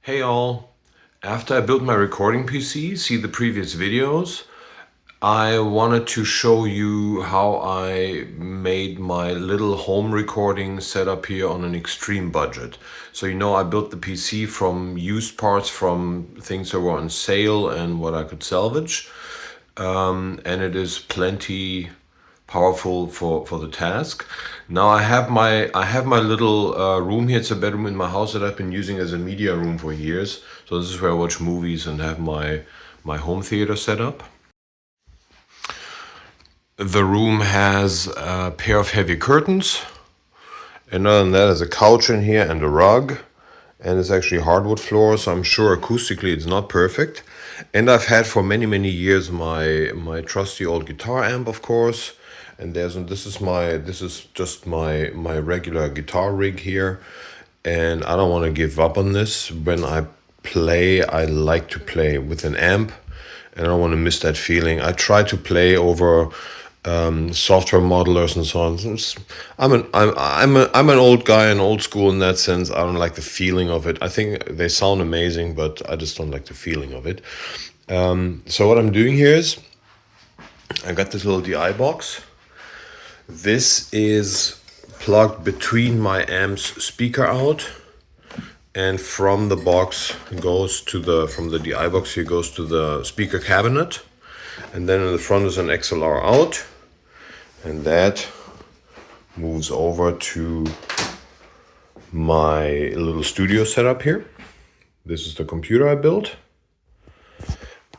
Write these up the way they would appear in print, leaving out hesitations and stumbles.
Hey all, after I built my recording PC, see the previous videos, I wanted to show you how I made my little home recording setup here on an extreme budget. So I built the PC from used parts, from things that were on sale and what I could salvage. And it is plenty powerful for the task. Now I have my little room here. It's a bedroom in my house that I've been using as a media room for years. So this is where I watch movies and have my home theater set up. The room has a pair of heavy curtains, and other than that, there's a couch in here and a rug, and it's actually hardwood floor, so I'm sure acoustically it's not perfect. And I've had for many years my trusty old guitar amp, of course. And this is just my regular guitar rig here, and I don't want to give up on this. When I play, I like to play with an amp, and I don't want to miss that feeling. I try to play over software modelers and so on. I'm an old guy and old school in that sense. I don't like the feeling of it. I think they sound amazing, but I just don't like the feeling of it. So what I'm doing here is I got this little DI box. This is plugged between my amp's speaker out, and from the box goes to from the DI box here goes to the speaker cabinet, and then in the front is an XLR out, and that moves over to my little studio setup here. This is the computer I built,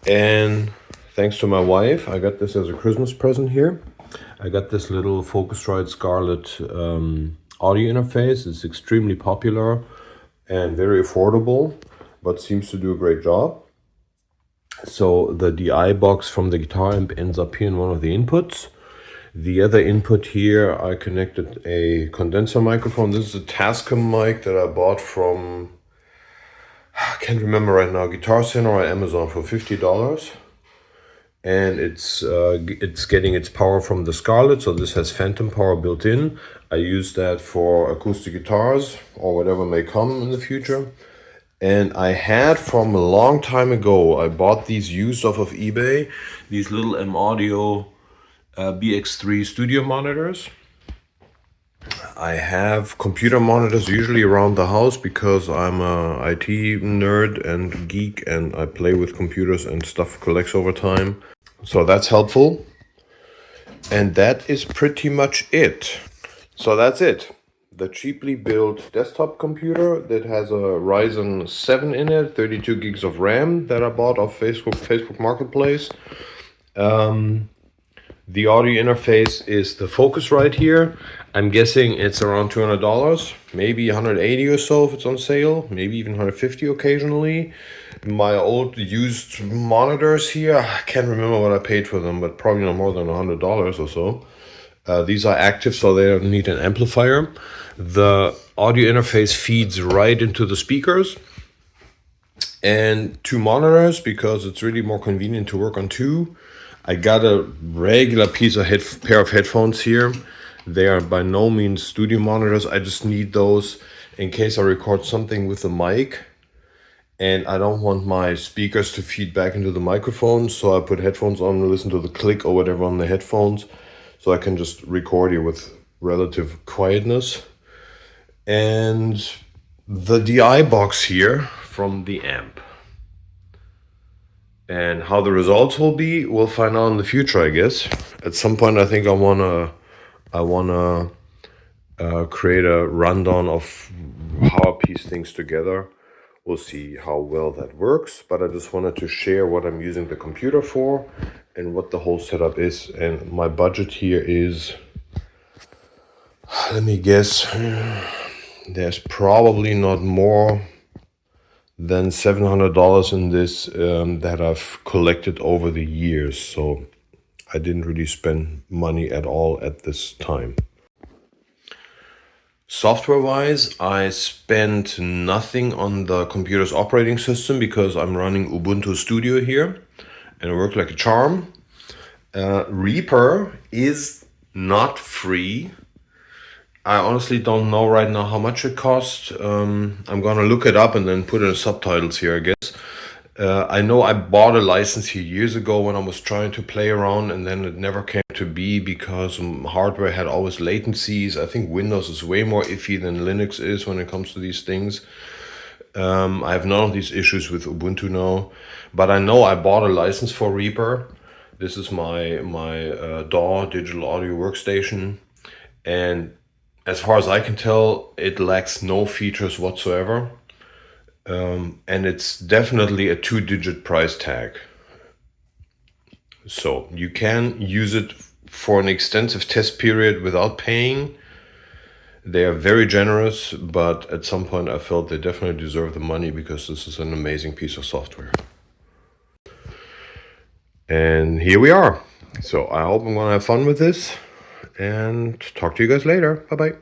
and thanks to my wife, I got this as a Christmas present here. I got this little Focusrite Scarlett audio interface. It's extremely popular and very affordable, but seems to do a great job. So the DI box from the guitar amp ends up here in one of the inputs. The other input here, I connected a condenser microphone. This is a Tascam mic that I bought from, I can't remember right now, Guitar Center or Amazon for $50. And it's getting its power from the Scarlett, so this has phantom power built in. I use that for acoustic guitars or whatever may come in the future. And I had from a long time ago, I bought these used off of eBay, these little M-Audio BX3 studio monitors. I have computer monitors usually around the house because I'm a IT nerd and geek, and I play with computers and stuff collects over time. So that's helpful. And that is pretty much it. So that's it. The cheaply built desktop computer that has a Ryzen 7 in it, 32 gigs of RAM that I bought off Facebook Marketplace. The audio interface is the Focusrite here. I'm guessing it's around $200, maybe 180 or so if it's on sale, maybe even 150 occasionally. My old used monitors here, I can't remember what I paid for them, but probably not more than $100 or so. These are active, so they don't need an amplifier. The audio interface feeds right into the speakers and two monitors because it's really more convenient to work on two. I got a regular pair of headphones here. They are by no means studio monitors. I just need those in case I record something with the mic and I don't want my speakers to feed back into the microphone. So I put headphones on and listen to the click or whatever on the headphones, so I can just record here with relative quietness. And the DI box here from the amp. And how the results will be, we'll find out in the future, I guess. At some point, I think I wanna create a rundown of how I piece things together. We'll see how well that works, but I just wanted to share what I'm using the computer for and what the whole setup is. And my budget here is, let me guess, there's probably not more than $700 in this that I've collected over the years. So I didn't really spend money at all at this time. Software-wise, I spent nothing on the computer's operating system because I'm running Ubuntu Studio here and it worked like a charm. REAPER is not free. I honestly don't know right now how much it costs. I'm gonna look it up and then put in subtitles here, I guess. I know I bought a license here years ago when I was trying to play around, and then it never came to be because hardware had always latencies. I think Windows is way more iffy than Linux is when it comes to these things. I have none of these issues with Ubuntu now, but I know I bought a license for Reaper. This is my DAW, digital audio workstation, and as far as I can tell, it lacks no features whatsoever. And it's definitely a 2-digit price tag. So you can use it for an extensive test period without paying. They are very generous, but at some point I felt they definitely deserve the money because this is an amazing piece of software. And here we are. So I hope I'm gonna have fun with this and talk to you guys later. Bye bye.